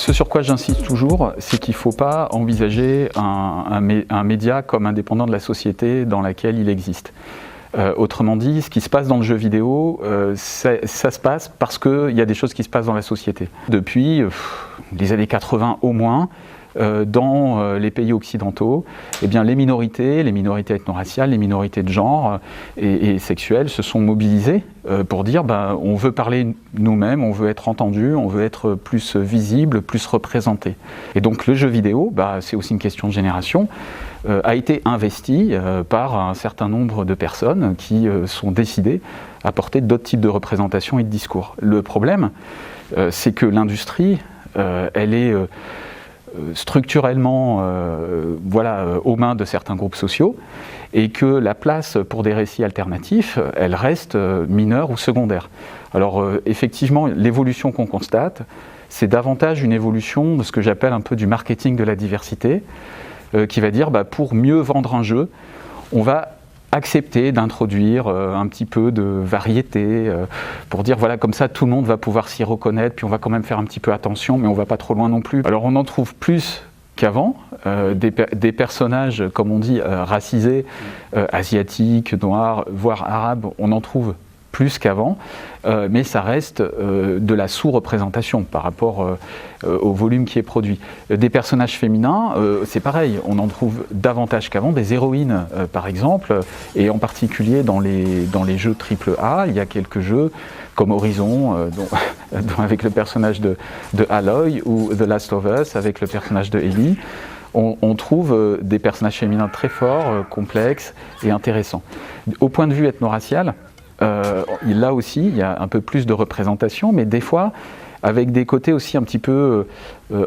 Ce sur quoi j'insiste toujours, c'est qu'il ne faut pas envisager un média comme indépendant de la société dans laquelle il existe. Autrement dit, ce qui se passe dans le jeu vidéo, ça se passe parce qu'il y a des choses qui se passent dans la société. Depuis les années 80 au moins, dans les pays occidentaux, eh bien, les minorités ethno-raciales, les minorités de genre et sexuelles se sont mobilisées pour dire on veut parler nous-mêmes, on veut être entendu, on veut être plus visible, plus représenté. Et donc le jeu vidéo, c'est aussi une question de génération, a été investi par un certain nombre de personnes qui sont décidées à porter d'autres types de représentations et de discours. Le problème, c'est que l'industrie, elle est structurellement aux mains de certains groupes sociaux et que la place pour des récits alternatifs, elle reste mineure ou secondaire. Alors effectivement, l'évolution qu'on constate, c'est davantage une évolution de ce que j'appelle un peu du marketing de la diversité, qui va dire pour mieux vendre un jeu, on va accepter d'introduire un petit peu de variété pour dire voilà, comme ça tout le monde va pouvoir s'y reconnaître, puis on va quand même faire un petit peu attention, mais on va pas trop loin non plus. Alors on en trouve plus qu'avant, des personnages, comme on dit, racisés, asiatiques, noirs, voire arabes, on en trouve plus qu'avant, mais ça reste de la sous-représentation par rapport au volume qui est produit. Des personnages féminins, c'est pareil, on en trouve davantage qu'avant, des héroïnes par exemple, et en particulier dans les jeux AAA, il y a quelques jeux comme Horizon, avec le personnage de Aloy, ou The Last of Us avec le personnage de Ellie. On trouve des personnages féminins très forts, complexes et intéressants. Au point de vue ethno-racial, là aussi, il y a un peu plus de représentation, mais des fois avec des côtés aussi un petit peu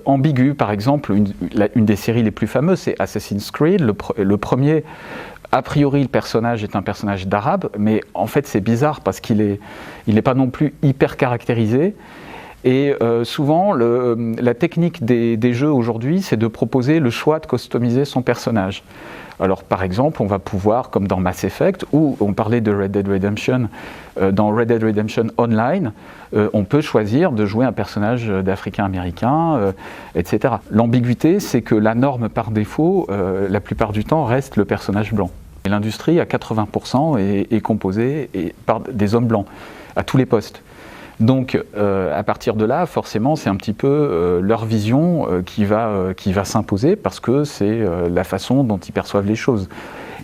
ambigus. Par exemple, une des séries les plus fameuses, c'est Assassin's Creed. Le premier, a priori, le personnage est un personnage d'arabe, mais en fait, c'est bizarre parce qu'il n'est pas non plus hyper caractérisé. Et souvent, la technique des jeux aujourd'hui, c'est de proposer le choix de customiser son personnage. Alors par exemple, on va pouvoir, comme dans Mass Effect, ou on parlait de Red Dead Redemption, dans Red Dead Redemption Online, on peut choisir de jouer un personnage d'Africain-Américain, etc. L'ambiguïté, c'est que la norme par défaut, la plupart du temps, reste le personnage blanc. Et l'industrie, à 80%, est composée par des hommes blancs, à tous les postes. Donc, à partir de là, forcément, c'est un petit peu leur vision qui va s'imposer parce que c'est la façon dont ils perçoivent les choses.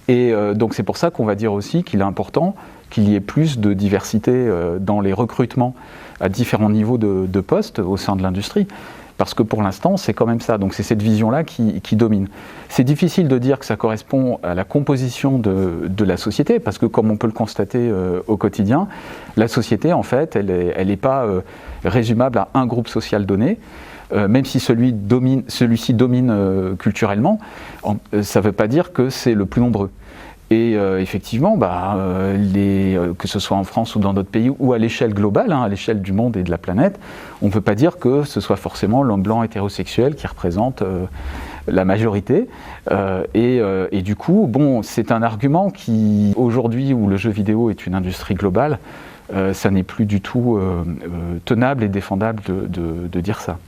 Et donc, c'est pour ça qu'on va dire aussi qu'il est important qu'il y ait plus de diversité dans les recrutements à différents niveaux de postes au sein de l'industrie. Parce que pour l'instant, c'est quand même ça. Donc c'est cette vision-là qui domine. C'est difficile de dire que ça correspond à la composition de la société, parce que comme on peut le constater au quotidien, la société, en fait, elle n'est pas résumable à un groupe social donné. Même si celui-ci domine culturellement, ça ne veut pas dire que c'est le plus nombreux. Et effectivement, que ce soit en France ou dans d'autres pays, ou à l'échelle globale, à l'échelle du monde et de la planète, on ne peut pas dire que ce soit forcément l'homme blanc hétérosexuel qui représente la majorité. Et du coup, c'est un argument qui, aujourd'hui où le jeu vidéo est une industrie globale, ça n'est plus du tout tenable et défendable de dire ça.